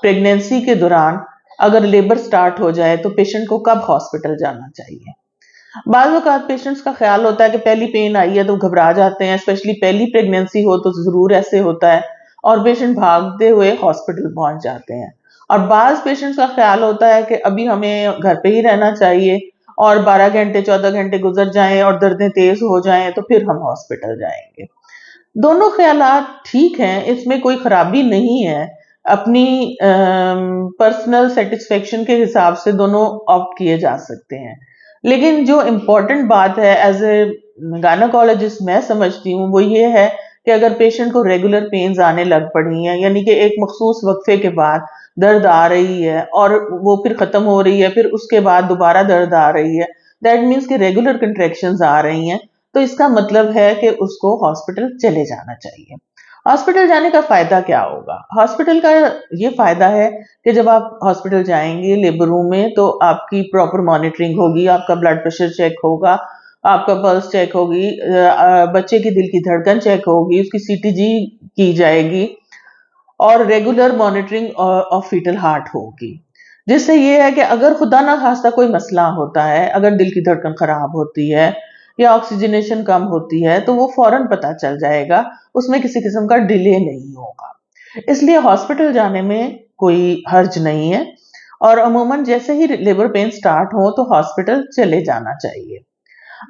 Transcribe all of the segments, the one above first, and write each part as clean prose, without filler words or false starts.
Pregnancy के दौरान अगर लेबर स्टार्ट हो जाए तो पेशेंट को कब हॉस्पिटल जाना चाहिए। बाज़ औक़ात पेशेंट्स का ख्याल होता है कि पहली पेन आई है तो घबरा जाते हैं, स्पेशली पहली प्रेगनेंसी हो तो ज़रूर ऐसे होता है और पेशेंट भागते हुए हॉस्पिटल पहुंच जाते हैं। और बाज़ पेशेंट्स का ख्याल होता है कि अभी हमें घर पे ही रहना चाहिए और 12 घंटे 14 घंटे गुजर जाएं और दर्दें तेज हो जाएं तो फिर हम हॉस्पिटल जाएंगे। दोनों ख्यालात ठीक हैं, इसमें कोई खराबी नहीं है। अपनी पर्सनल सेटिस्फेक्शन के हिसाब से दोनों ऑप्ट किए जा सकते हैं। लेकिन जो इम्पोर्टेंट बात है एज ए गायनेकोलॉजिस्ट मैं समझती हूँ वो ये है कि अगर पेशेंट को रेगुलर पेन्स आने लग पड़ी हैं, यानी कि एक मखसूस वक्फे के बाद दर्द आ रही है और वो फिर खत्म हो रही है, फिर उसके बाद दोबारा दर्द आ रही है, दैट मीन्स कि रेगुलर कंट्रैक्शंस आ रही हैं, तो इसका मतलब है कि उसको हॉस्पिटल चले जाना चाहिए। हॉस्पिटल जाने का फायदा क्या होगा? हॉस्पिटल का ये फायदा है कि जब आप हॉस्पिटल जाएंगे लेबर रूम में तो आपकी प्रॉपर मॉनिटरिंग होगी, आपका ब्लड प्रेशर चेक होगा, आपका पल्स चेक होगी, बच्चे की दिल की धड़कन चेक होगी, उसकी सीटीजी की जाएगी और regular monitoring of foetal heart होगी। जिससे ये है कि अगर खुदा ना खास्ता कोई मसला होता है, अगर दिल की धड़कन खराब होती है या ऑक्सीजनेशन कम होती है तो वो फौरन पता चल जाएगा, उसमें किसी किस्म का डिले नहीं होगा। इसलिए हॉस्पिटल जाने में कोई हर्ज नहीं है और अमूमन जैसे ही लेबर पेन स्टार्ट हो तो हॉस्पिटल चले जाना चाहिए।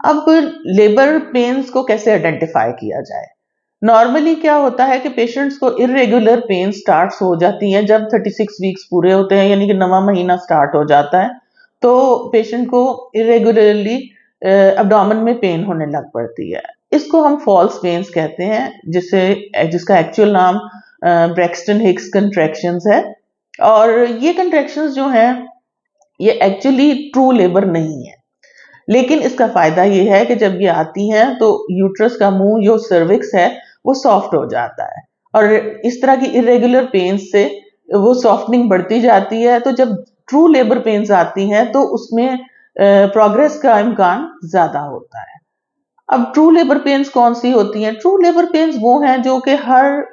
अब लेबर पेन्स को कैसे आइडेंटिफाई किया जाए? नॉर्मली क्या होता है कि पेशेंट्स को इरेगुलर पेन स्टार्ट्स हो जाती हैं जब 36 वीक्स पूरे होते हैं, यानी कि 9वां महीना स्टार्ट हो जाता है तो पेशेंट को इरेगुलरली एब्डोमेन में पेन होने लग पड़ती है। इसको हम फॉल्स पेन्स कहते हैं, जिसका एक्चुअल नाम ब्रैक्सटन हिक्स कंट्रैक्शंस है। और ये कंट्रैक्शंस जो हैं ये एक्चुअली ट्रू लेबर नहीं है, लेकिन इसका फायदा ये है कि जब ये आती हैं तो यूट्रस का मुंह जो सर्विक्स है वो सॉफ्ट हो जाता है और इस तरह की इरेगुलर पेन्स से वो सॉफ्टनिंग बढ़ती जाती है। तो जब ट्रू लेबर पेन्स आती हैं तो उसमें प्रोग्रेस का इम्कान ज्यादा होता है। अब ट्रू लेबर पेन्स कौन सी होती हैं? ट्रू लेबर पेन्स वो हैं जो कि हर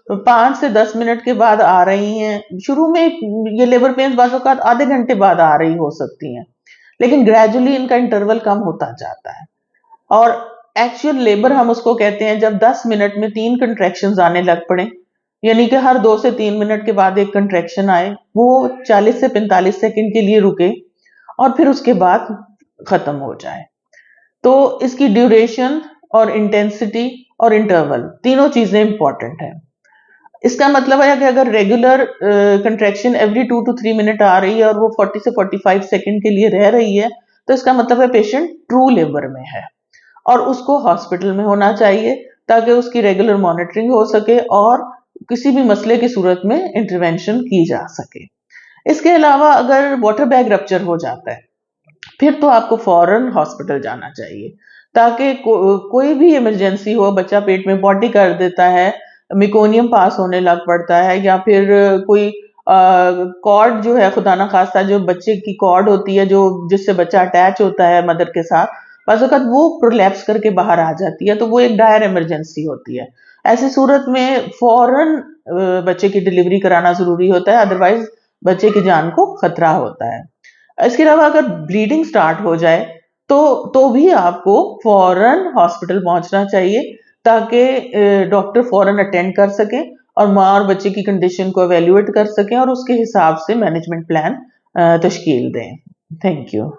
5 से 10 मिनट के बाद आ रही हैं। शुरू में ये लेबर पेन्स बाज़ औक़ात आधे घंटे बाद आ रही हो सकती हैं, लेकिन ग्रेजुअली इनका इंटरवल कम होता जाता है और एक्चुअल लेबर हम उसको कहते हैं जब 10 मिनट में 3 कंट्रैक्शंस आने लग पड़े, यानी कि हर 2 से 3 मिनट के बाद एक कंट्रैक्शन आए, वो 40 से 45 सेकंड के लिए रुके और फिर उसके बाद खत्म हो जाए। तो इसकी ड्यूरेशन और इंटेंसिटी और इंटरवल तीनों चीजें इंपॉर्टेंट हैं। इसका मतलब है कि अगर regular contraction every 2 to 3 minute आ रही है और वो 40 से 45 सेकंड के लिए रह रही है तो इसका मतलब है पेशेंट ट्रू लेबर में है और उसको हॉस्पिटल में होना चाहिए ताकि उसकी रेगुलर मॉनिटरिंग हो सके और किसी भी मसले की सूरत में इंटरवेंशन की जा सके। इसके अलावा अगर वाटर बैग रप्चर हो जाता है फिर तो आपको फौरन हॉस्पिटल जाना चाहिए ताकि कोई भी इमरजेंसी हो, बच्चा पेट में पॉटी कर देता है, मिकोनियम पास होने लग पड़ता है या फिर कोई कॉर्ड जो है खुदा ना खास्ता जो बच्चे की कॉर्ड होती है जो जिससे बच्चा अटैच होता है मदर के साथ, बस वक्त वो प्रोलैप्स करके बाहर आ जाती है तो वो एक डायर इमरजेंसी होती है। ऐसी सूरत में फौरन बच्चे की डिलीवरी कराना जरूरी होता है, अदरवाइज बच्चे की जान को खतरा होता है। इसके अलावा अगर ब्लीडिंग स्टार्ट हो जाए तो भी आपको फौरन हॉस्पिटल पहुंचना चाहिए ताकि डॉक्टर फौरन अटेंड कर सकें और माँ और बच्चे की कंडीशन को एवेल्युएट कर सकें और उसके हिसाब से मैनेजमेंट प्लान तश्कील दें। Thank you.